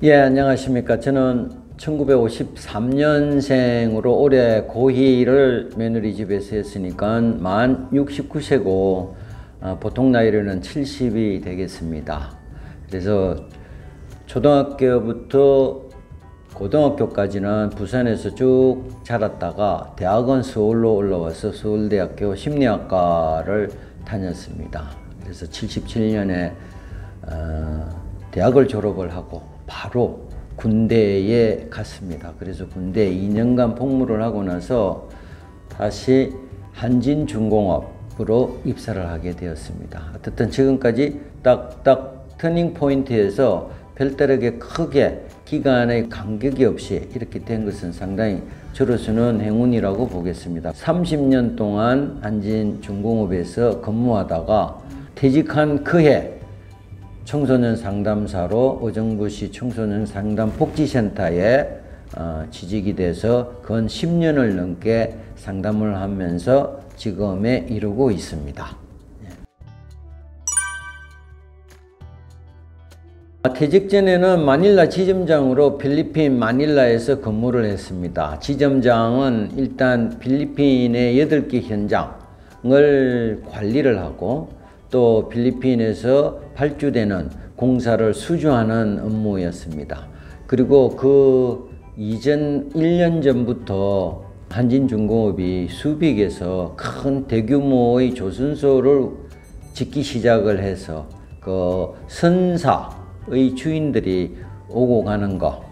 예, 안녕하십니까. 저는 1953년생으로 올해 고2를 며느리 집에서 했으니까 만 69세고 보통 나이로는 70이 되겠습니다. 그래서 초등학교부터 고등학교까지는 부산에서 쭉 자랐다가 대학은 서울로 올라와서 서울대학교 심리학과를 다녔습니다. 그래서 77년에 대학을 졸업을 하고 바로 군대에 갔습니다. 그래서 군대에 2년간 복무를 하고 나서 다시 한진중공업으로 입사를 하게 되었습니다. 어쨌든 지금까지 딱딱 터닝 포인트에서 별다르게 크게 기간의 간격이 없이 이렇게 된 것은 상당히 저로서는 행운이라고 보겠습니다. 30년 동안 한진중공업에서 근무하다가 퇴직한 그해 청소년 상담사로 의정부시 청소년 상담 복지센터에 취직이 돼서 근 10년을 넘게 상담을 하면서 지금에 이르고 있습니다. 퇴직 전에는 마닐라 지점장으로 필리핀 마닐라에서 근무를 했습니다. 지점장은 일단 필리핀의 8개 현장을 관리를 하고 또 필리핀에서 발주되는 공사를 수주하는 업무였습니다. 그리고 그 이전 1년 전부터 한진중공업이 수빅에서 큰 대규모의 조선소를 짓기 시작을 해서 그 선사의 주인들이 오고 가는 거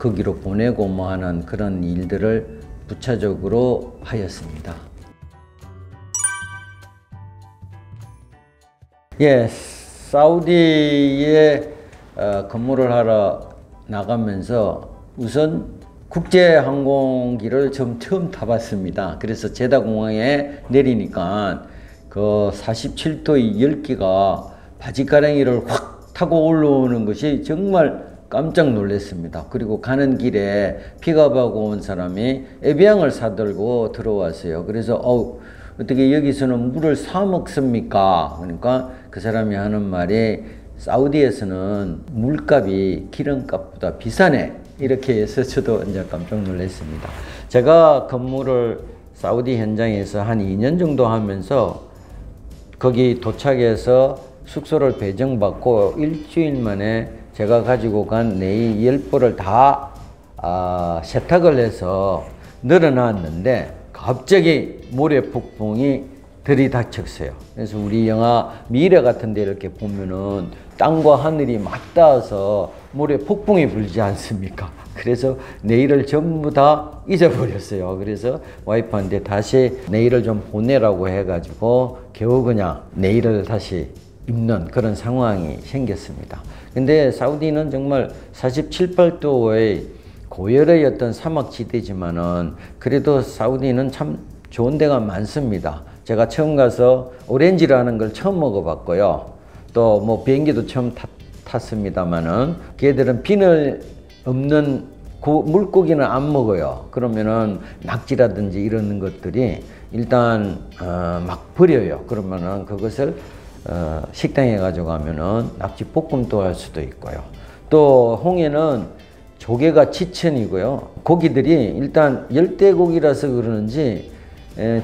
거기로 보내고 뭐 하는 그런 일들을 부차적으로 하였습니다. 예, 사우디에 근무를 하러 나가면서 우선 국제항공기를 처음 타봤습니다. 그래서 제다공항에 내리니까 그 47도의 열기가 바지가랑이를 확 타고 올라오는 것이 정말 깜짝 놀랐습니다. 그리고 가는 길에 픽업하고 온 사람이 에비앙을 사들고 들어왔어요. 그래서 어떻게 여기서는 물을 사 먹습니까? 그러니까 그 사람이 하는 말이 사우디에서는 물값이 기름값보다 비싸네. 이렇게 해서 저도 이제 깜짝 놀랐습니다. 제가 근무를 사우디 현장에서 한 2년 정도 하면서 거기 도착해서 숙소를 배정받고 일주일 만에 제가 가지고 간 네일 10벌을 다 세탁을 해서 늘어놨는데 갑자기 모래 폭풍이 들이닥쳤어요. 그래서 우리 영화 미래 같은 데 이렇게 보면은 땅과 하늘이 맞닿아서 모래 폭풍이 불지 않습니까? 그래서 내일을 전부 다 잊어버렸어요. 그래서 와이프한테 다시 내일을 좀 보내라고 해가지고 겨우 그냥 내일을 다시 입는 그런 상황이 생겼습니다. 근데 사우디는 정말 47, 8도의 고열의 어떤 사막지대지만은 그래도 사우디는 참 좋은 데가 많습니다. 제가 처음 가서 오렌지라는 걸 처음 먹어봤고요. 또 뭐 비행기도 처음 탔습니다만은 걔들은 비늘 없는 물고기는 안 먹어요. 그러면은 낙지라든지 이런 것들이 일단 막 버려요. 그러면은 그것을 식당에 가져가면은 낙지 볶음도 할 수도 있고요. 또 홍해는 조개가 지천이고요. 고기들이 일단 열대고기라서 그러는지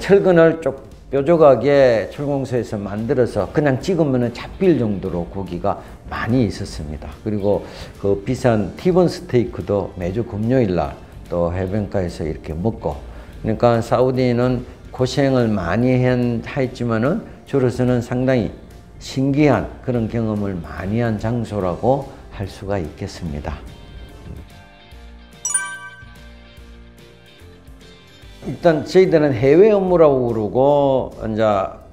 철근을 쪽 뾰족하게 철공소에서 만들어서 그냥 찍으면 잡힐 정도로 고기가 많이 있었습니다. 그리고 그 비싼 티본 스테이크도 매주 금요일 날 또 해변가에서 이렇게 먹고, 그러니까 사우디는 고생을 많이 했지만은 저로서는 상당히 신기한 그런 경험을 많이 한 장소라고 할 수가 있겠습니다. 일단 저희들은 해외 업무라고 그러고 이제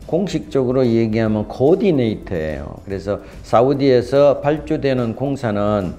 공식적으로 얘기하면 코디네이터예요. 그래서 사우디에서 발주되는 공사는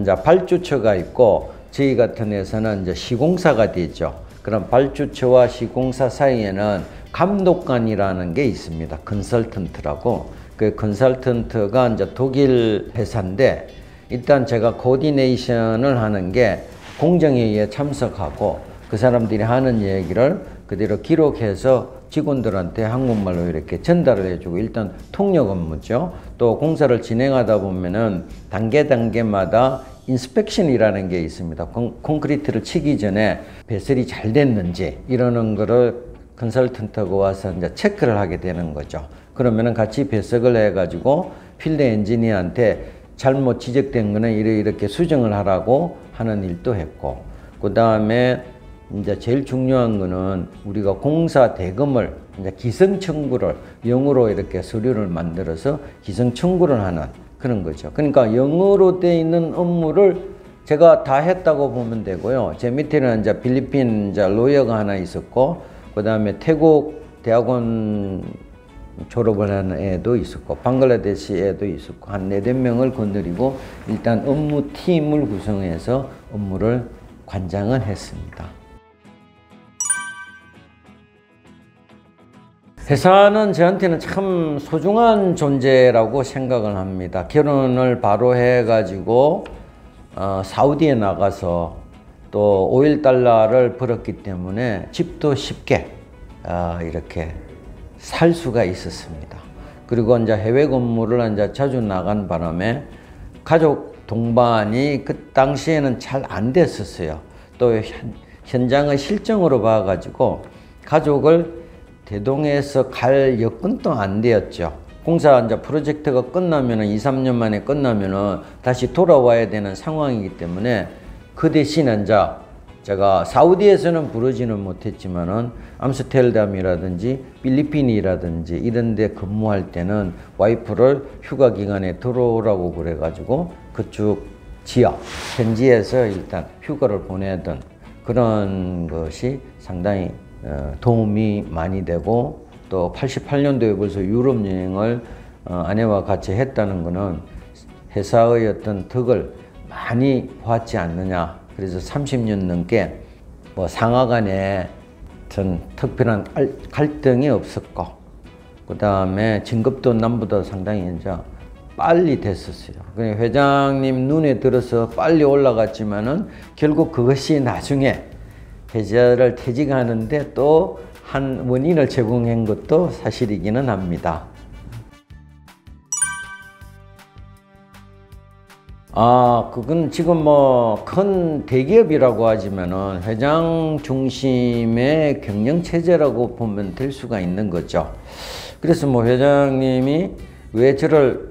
이제 발주처가 있고 저희 같은 회사는 이제 시공사가 되죠. 그럼 발주처와 시공사 사이에는 감독관이라는 게 있습니다. 컨설턴트라고. 그 컨설턴트가 이제 독일 회사인데 일단 제가 코디네이션을 하는 게 공정회의에 참석하고 그 사람들이 하는 얘기를 그대로 기록해서 직원들한테 한국말로 이렇게 전달을 해주고 일단 통역 업무죠. 또 공사를 진행하다 보면은 단계마다 인스펙션이라는 게 있습니다. 콘크리트를 치기 전에 배설이 잘 됐는지 이러는 거를 컨설턴트가 와서 이제 체크를 하게 되는 거죠. 그러면은 같이 배석을 해가지고 필드 엔지니어한테 잘못 지적된 거는 이렇게 수정을 하라고 하는 일도 했고, 그 다음에 이제 제일 중요한 거는 우리가 공사 대금을 이제 기성 청구를 영어로 이렇게 서류를 만들어서 기성 청구를 하는 그런 거죠. 그러니까 영어로 돼 있는 업무를 제가 다 했다고 보면 되고요. 제 밑에는 이제 필리핀 이제 로여가 하나 있었고, 그 다음에 태국 대학원 졸업을 하는 애도 있었고, 방글라데시 애도 있었고, 한 4~5명을 건드리고 일단 업무팀을 구성해서 업무를 관장을 했습니다. 회사는 저한테는 참 소중한 존재라고 생각을 합니다. 결혼을 바로 해가지고 사우디에 나가서 또 $5를 벌었기 때문에 집도 쉽게 이렇게 살 수가 있었습니다. 그리고 이제 해외 근무를 이제 자주 나간 바람에 가족 동반이 그 당시에는 잘 안 됐었어요. 또 현장의 실정으로 봐가지고 가족을 대동해서 갈 여건도 안 되었죠. 공사 이제 프로젝트가 끝나면은 2~3년 만에 끝나면은 다시 돌아와야 되는 상황이기 때문에 그 대신에 이제 제가 사우디에서는 부르지는 못했지만은 암스테르담이라든지 필리핀이라든지 이런 데 근무할 때는 와이프를 휴가 기간에 들어오라고 그래가지고 그쪽 지역, 현지에서 일단 휴가를 보내던 그런 것이 상당히 도움이 많이 되고, 또 88년도에 벌써 유럽 여행을 아내와 같이 했다는 것은 회사의 어떤 덕을 많이 보았지 않느냐. 그래서 30년 넘게 뭐 상하 간에 전 특별한 갈등이 없었고, 그 다음에 진급도 남보다 상당히 이제 빨리 됐었어요. 회장님 눈에 들어서 빨리 올라갔지만은 결국 그것이 나중에 회사를 퇴직하는데 또 한 원인을 제공한 것도 사실이기는 합니다. 그건 지금 뭐 큰 대기업이라고 하지만은 회장 중심의 경영 체제라고 보면 될 수가 있는 거죠. 그래서 뭐 회장님이 왜 저를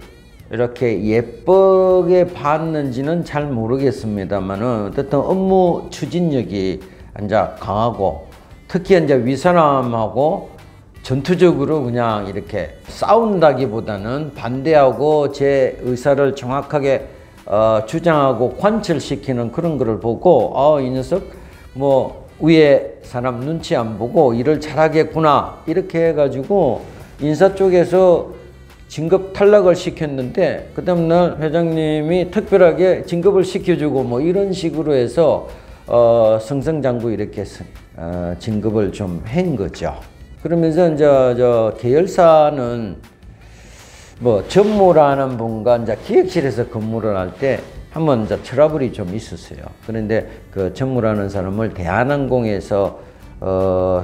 이렇게 예쁘게 봤는지는 잘 모르겠습니다만은 어쨌든 업무 추진력이 이제 강하고, 특히 이제 윗사람하고 전투적으로 그냥 이렇게 싸운다기보다는 반대하고 제 의사를 정확하게 주장하고 관철시키는 그런 거를 보고, 이 녀석 뭐 위에 사람 눈치 안 보고 일을 잘하겠구나 이렇게 해가지고 인사 쪽에서 진급 탈락을 시켰는데, 그 다음날 회장님이 특별하게 진급을 시켜주고 뭐 이런 식으로 해서 승승장구 이렇게 진급을 좀 한 거죠. 그러면서 이제 계열사는 뭐 전무라는 분과 이제 기획실에서 근무를 할 때 한번 이제 트러블이 좀 있었어요. 그런데 그 전무라는 사람을 대한항공에서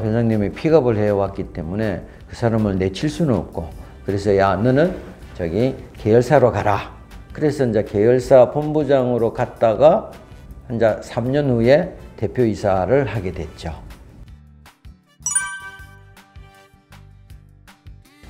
회장님이 픽업을 해왔기 때문에 그 사람을 내칠 수는 없고, 그래서 야 너는 저기 계열사로 가라. 그래서 이제 계열사 본부장으로 갔다가 이제 3년 후에 대표이사를 하게 됐죠.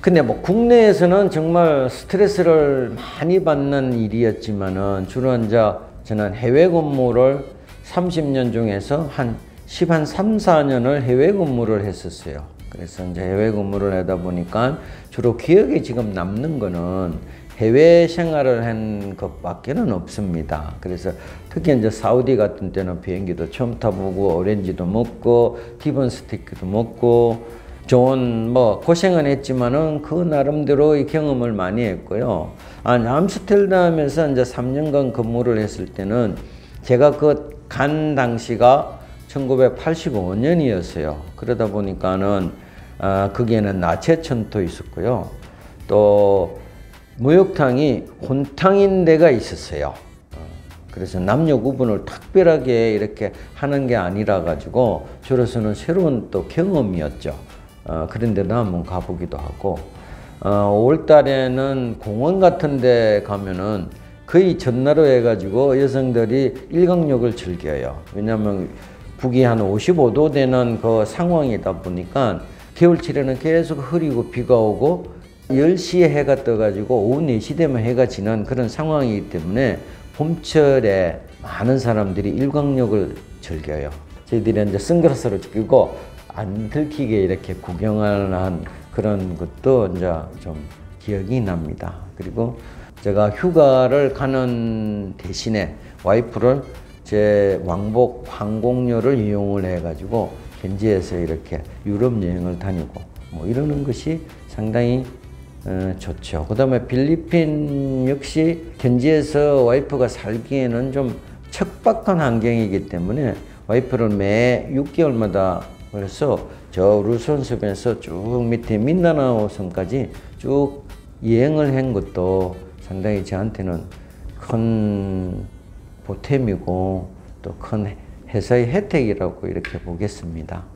근데 뭐 국내에서는 정말 스트레스를 많이 받는 일이었지만은 주로 이제 저는 해외 근무를 30년 중에서 한 3~4년을 해외 근무를 했었어요. 그래서 이제 해외 근무를 하다 보니까 주로 기억에 지금 남는 거는 해외 생활을 한 것밖에는 없습니다. 그래서 특히 이제 사우디 같은 때는 비행기도 처음 타보고 오렌지도 먹고 티본 스테이크도 먹고 좋은 뭐 고생은 했지만은 그 나름대로의 경험을 많이 했고요. 암스테르담에서 이제 3년간 근무를 했을 때는 제가 그 간 당시가 1985년이었어요. 그러다 보니까는 거기에는 나체천도 있었고요. 또 목욕탕이 혼탕인 데가 있었어요. 그래서 남녀 구분을 특별하게 이렇게 하는 게 아니라 가지고 저로서는 새로운 또 경험이었죠. 그런 데도 한번 가보기도 하고 5월 달에는 공원 같은 데 가면은 거의 전나로 해가지고 여성들이 일광욕을 즐겨요. 왜냐하면 북위 한 55도 되는 그 상황이다 보니까 겨울철에는 계속 흐리고 비가 오고 10시에 해가 떠가지고 오후 4시 되면 해가 지는 그런 상황이기 때문에 봄철에 많은 사람들이 일광욕을 즐겨요. 저희들이 이제 선글라스를 끼고 안 들키게 이렇게 구경하는 그런 것도 이제 좀 기억이 납니다. 그리고 제가 휴가를 가는 대신에 와이프를 제 왕복 항공료를 이용을 해가지고 현지에서 이렇게 유럽 여행을 다니고 뭐 이러는 것이 상당히 좋죠. 그 다음에 필리핀 역시 현지에서 와이프가 살기에는 좀 척박한 환경이기 때문에 와이프를 매 6개월마다 그래서 저 루손섬에서 쭉 밑에 민다나오 섬까지 쭉 여행을 한 것도 상당히 저한테는 큰 보탬이고 또 큰 회사의 혜택이라고 이렇게 보겠습니다.